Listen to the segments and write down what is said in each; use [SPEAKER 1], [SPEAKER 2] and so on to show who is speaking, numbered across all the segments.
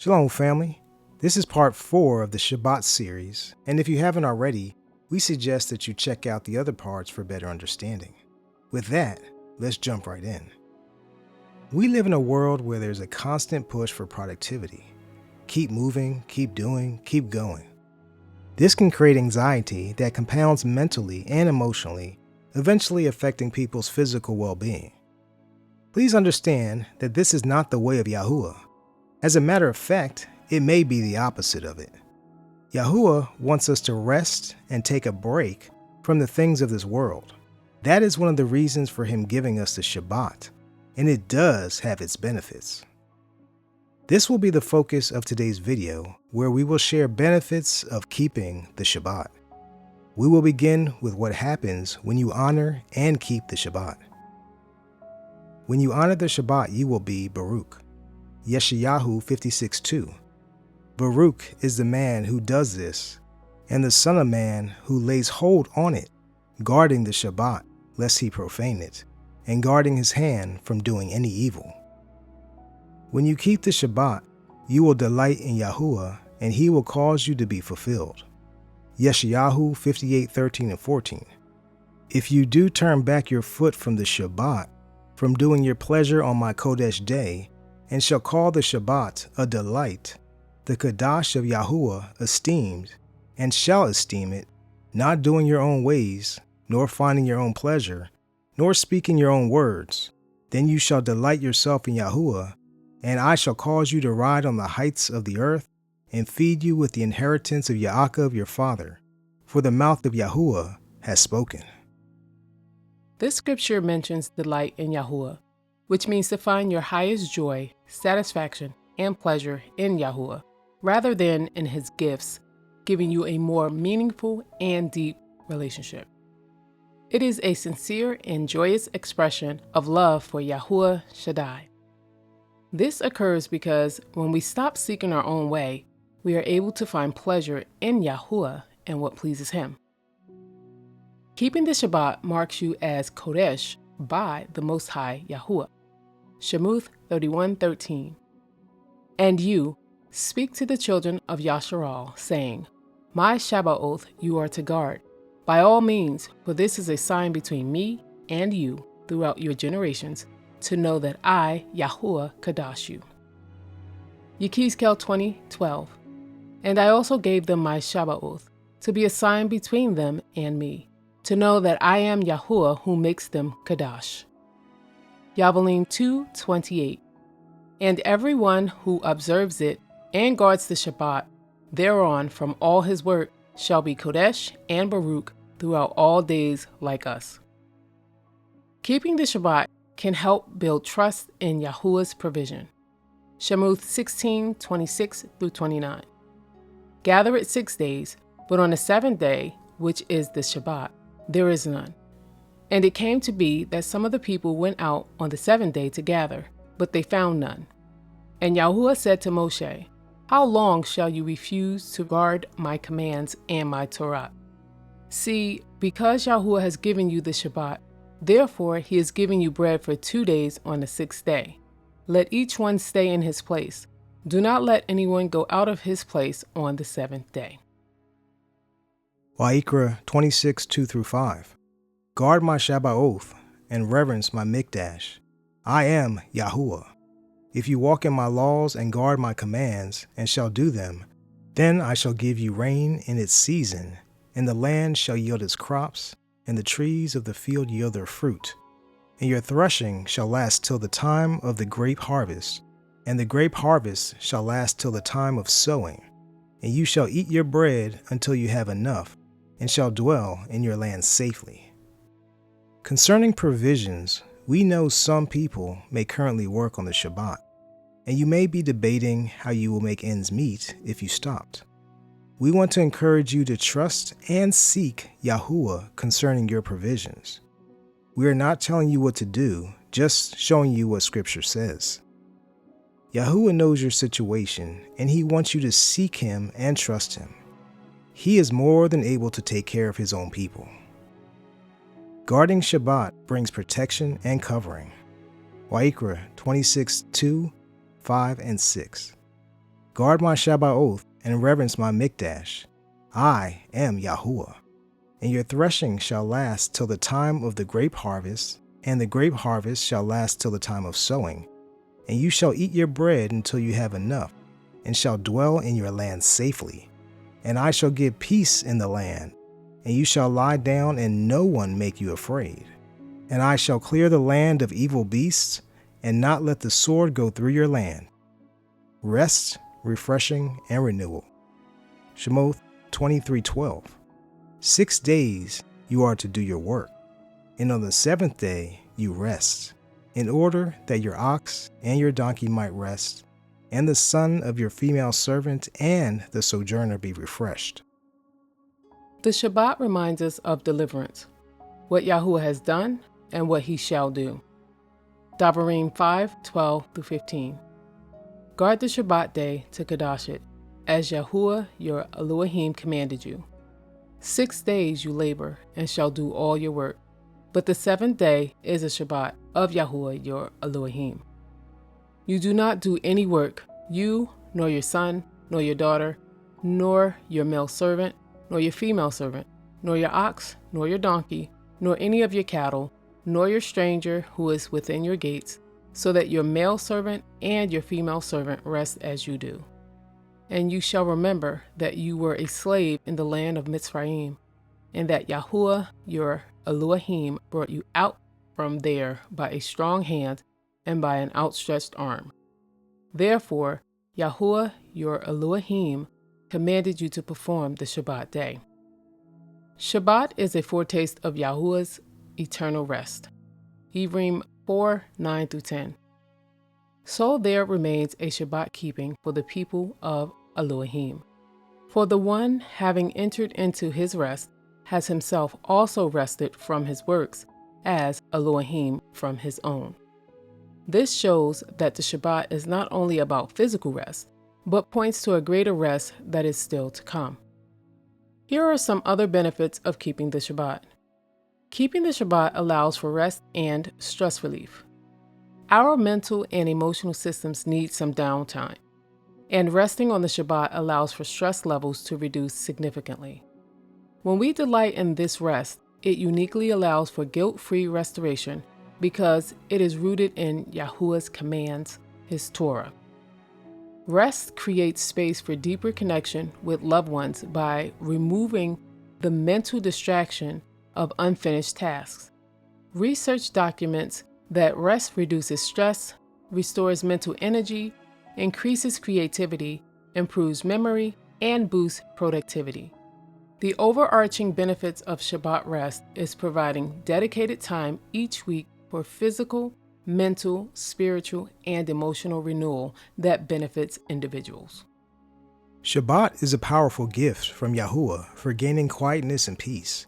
[SPEAKER 1] Shalom, family. This is part 4 of the Shabbat series, and if you haven't already, we suggest that you check out the other parts for better understanding. With that, let's jump right in. We live in a world where there's a constant push for productivity. Keep moving, keep doing, keep going. This can create anxiety that compounds mentally and emotionally, eventually affecting people's physical well-being. Please understand that this is not the way of Yahuah. As a matter of fact, it may be the opposite of it. Yahuah wants us to rest and take a break from the things of this world. That is one of the reasons for him giving us the Shabbat, and it does have its benefits. This will be the focus of today's video, where we will share benefits of keeping the Shabbat. We will begin with what happens when you honor and keep the Shabbat. When you honor the Shabbat, you will be Baruch. Yeshayahu 56:2. Baruch is the man who does this, and the son of man who lays hold on it, guarding the Shabbat, lest he profane it, and guarding his hand from doing any evil. When you keep the Shabbat, you will delight in Yahuah, and he will cause you to be fulfilled. Yeshayahu 58:13 and 14. If you do turn back your foot from the Shabbat, from doing your pleasure on my qodesh day, and shall call the Shabbat a delight, the qodesh of Yahuah esteemed, and shall esteem it, not doing your own ways, nor finding your own pleasure, nor speaking your own words, then you shall delight yourself in Yahuah, and I shall cause you to ride on the heights of the earth, and feed you with the inheritance of Yaakov your father, for the mouth of Yahuah has spoken.
[SPEAKER 2] This scripture mentions delight in Yahuah, which means to find your highest joy, satisfaction, and pleasure in Yahuah, rather than in his gifts, giving you a more meaningful and deep relationship. It is a sincere and joyous expression of love for Yahuah Shaddai. This occurs because when we stop seeking our own way, we are able to find pleasure in Yahuah and what pleases him. Keeping the Shabbat marks you as qodesh by the Most High Yahuah. Shemuth 31:13. And you speak to the children of Yasharal, saying, My Shabbat you are to guard, by all means, for this is a sign between me and you throughout your generations, to know that I, Yahuah, Kadash you. Yechezkel 20:12. And I also gave them my Shabbat to be a sign between them and me, to know that I am Yahuah who makes them Kadash. Yavalim 2:28. And everyone who observes it and guards the Shabbat thereon from all his work shall be Qodesh and Baruch throughout all days like us. Keeping the Shabbat can help build trust in Yahuah's provision. Shemuth 16:26-29. Gather it 6 days, but on the 7th day, which is the Shabbat, there is none. And it came to be that some of the people went out on the 7th day to gather, but they found none. And Yahuah said to Moshe, How long shall you refuse to guard my commands and my Torah? See, because Yahuah has given you the Shabbat, therefore he is giving you bread for 2 days on the 6th day. Let each one stay in his place. Do not let anyone go out of his place on the 7th day.
[SPEAKER 1] Wa'ikra 26:2-5. Guard my Shabbat and reverence my Mikdash. I am Yahuah. If you walk in my laws and guard my commands, and shall do them, then I shall give you rain in its season, and the land shall yield its crops, and the trees of the field yield their fruit. And your threshing shall last till the time of the grape harvest, and the grape harvest shall last till the time of sowing. And you shall eat your bread until you have enough, and shall dwell in your land safely. Concerning provisions, we know some people may currently work on the Shabbat, and you may be debating how you will make ends meet if you stopped. We want to encourage you to trust and seek Yahuah concerning your provisions. We are not telling you what to do, just showing you what Scripture says. Yahuah knows your situation, and he wants you to seek him and trust him. He is more than able to take care of his own people. Guarding Shabbat brings protection and covering. Wa'ikra 26:2, 5, and 6. Guard my Shabbat and reverence my Mikdash. I am Yahuah. And your threshing shall last till the time of the grape harvest, and the grape harvest shall last till the time of sowing. And you shall eat your bread until you have enough, and shall dwell in your land safely. And I shall give peace in the land, and you shall lie down, and no one make you afraid. And I shall clear the land of evil beasts, and not let the sword go through your land. Rest, refreshing, and renewal. Shemot 23:12. 6 days you are to do your work, and on the seventh day you rest, in order that your ox and your donkey might rest, and the son of your female servant and the sojourner be refreshed.
[SPEAKER 2] The Shabbat reminds us of deliverance, what Yahuah has done and what he shall do. Devarim 5:12-15. Guard the Shabbat day to qodesh it, as Yahuah your Elohim commanded you. 6 days you labor and shall do all your work, but the seventh day is a Shabbat of Yahuah your Elohim. You do not do any work, you, nor your son, nor your daughter, nor your male servant, nor your female servant, nor your ox, nor your donkey, nor any of your cattle, nor your stranger who is within your gates, so that your male servant and your female servant rest as you do. And you shall remember that you were a slave in the land of Mitzrayim, and that Yahuah your Elohim brought you out from there by a strong hand and by an outstretched arm. Therefore, Yahuah your Elohim commanded you to perform the Shabbat day. Shabbat is a foretaste of Yahuah's eternal rest. Devarim 4:9-10. So there remains a Shabbat keeping for the people of Elohim. For the one having entered into his rest has himself also rested from his works, as Elohim from his own. This shows that the Shabbat is not only about physical rest, but points to a greater rest that is still to come. Here are some other benefits of keeping the Shabbat. Keeping the Shabbat allows for rest and stress relief. Our mental and emotional systems need some downtime, and resting on the Shabbat allows for stress levels to reduce significantly. When we delight in this rest, it uniquely allows for guilt-free restoration because it is rooted in Yahuah's commands, his Torah. Rest creates space for deeper connection with loved ones by removing the mental distraction of unfinished tasks. Research documents that rest reduces stress, restores mental energy, increases creativity, improves memory, and boosts productivity. The overarching benefits of Shabbat rest is providing dedicated time each week for physical, mental, spiritual, and emotional renewal that benefits individuals.
[SPEAKER 1] Shabbat is a powerful gift from Yahuah for gaining quietness and peace.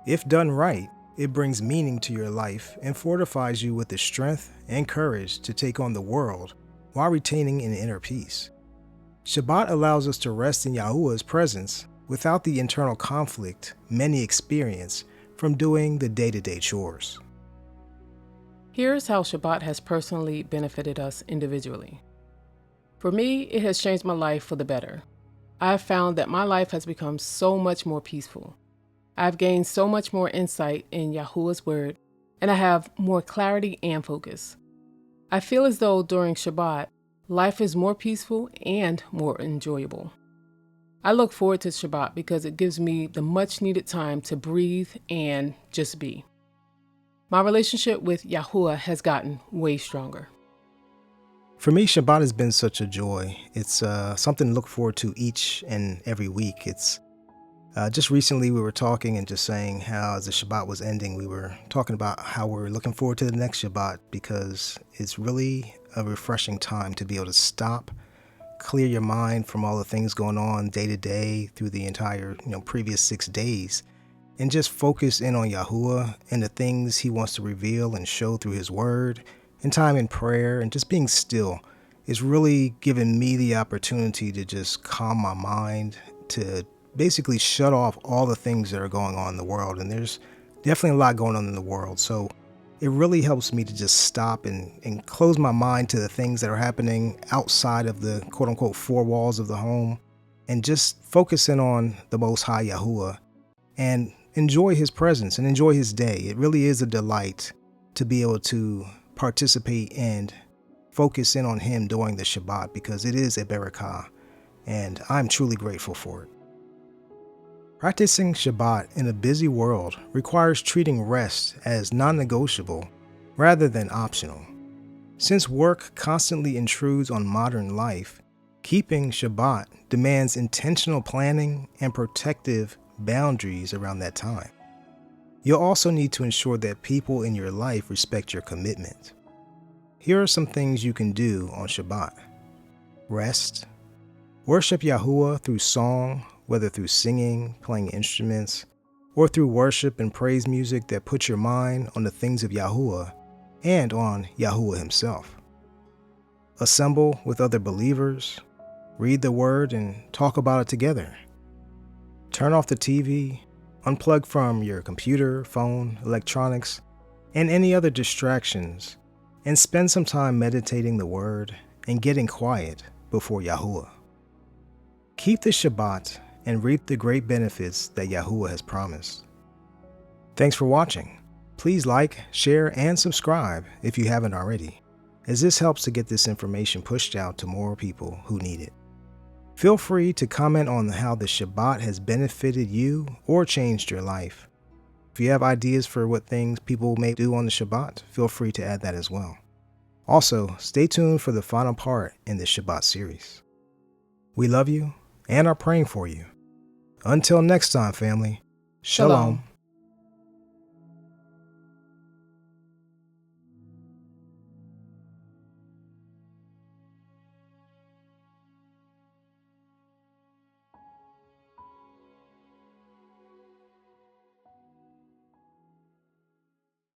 [SPEAKER 1] If done right, it brings meaning to your life and fortifies you with the strength and courage to take on the world while retaining an inner peace. Shabbat allows us to rest in Yahuah's presence without the internal conflict many experience from doing the day-to-day chores.
[SPEAKER 2] Here's how Shabbat has personally benefited us individually. For me, it has changed my life for the better. I have found that my life has become so much more peaceful. I've gained so much more insight in Yahuah's word, and I have more clarity and focus. I feel as though during Shabbat, life is more peaceful and more enjoyable. I look forward to Shabbat because it gives me the much needed time to breathe and just be. My relationship with Yahuah has gotten way stronger.
[SPEAKER 1] For me, Shabbat has been such a joy. It's something to look forward to each and every week. It's just recently we were talking and just saying how as the Shabbat was ending, we were talking about how we're looking forward to the next Shabbat because it's really a refreshing time to be able to stop, clear your mind from all the things going on day to day through the entire previous 6 days, and just focus in on Yahuah and the things he wants to reveal and show through his word, and time in prayer and just being still. It's really given me the opportunity to just calm my mind, to basically shut off all the things that are going on in the world. And there's definitely a lot going on in the world. So it really helps me to just stop and close my mind to the things that are happening outside of the quote-unquote four walls of the home and just focus in on the Most High Yahuah and enjoy his presence and enjoy his day. It really is a delight to be able to participate and focus in on him during the Shabbat because it is a Berakah, and I'm truly grateful for it. Practicing Shabbat in a busy world requires treating rest as non-negotiable rather than optional. Since work constantly intrudes on modern life, keeping Shabbat demands intentional planning and protective boundaries around that time. You'll also need to ensure that people in your life respect your commitment. Here are some things you can do on Shabbat. Rest. Worship Yahuah through song, whether through singing, playing instruments, or through worship and praise music that puts your mind on the things of Yahuah and on Yahuah himself. Assemble with other believers, read the word, and talk about it together. Turn off the TV, unplug from your computer, phone, electronics, and any other distractions, and spend some time meditating the word and getting quiet before Yahuah. Keep the Shabbat and reap the great benefits that Yahuah has promised. Thanks for watching. Please like, share, and subscribe if you haven't already, as this helps to get this information pushed out to more people who need it. Feel free to comment on how the Shabbat has benefited you or changed your life. If you have ideas for what things people may do on the Shabbat, feel free to add that as well. Also, stay tuned for the final part in the Shabbat series. We love you and are praying for you. Until next time, family. Shalom.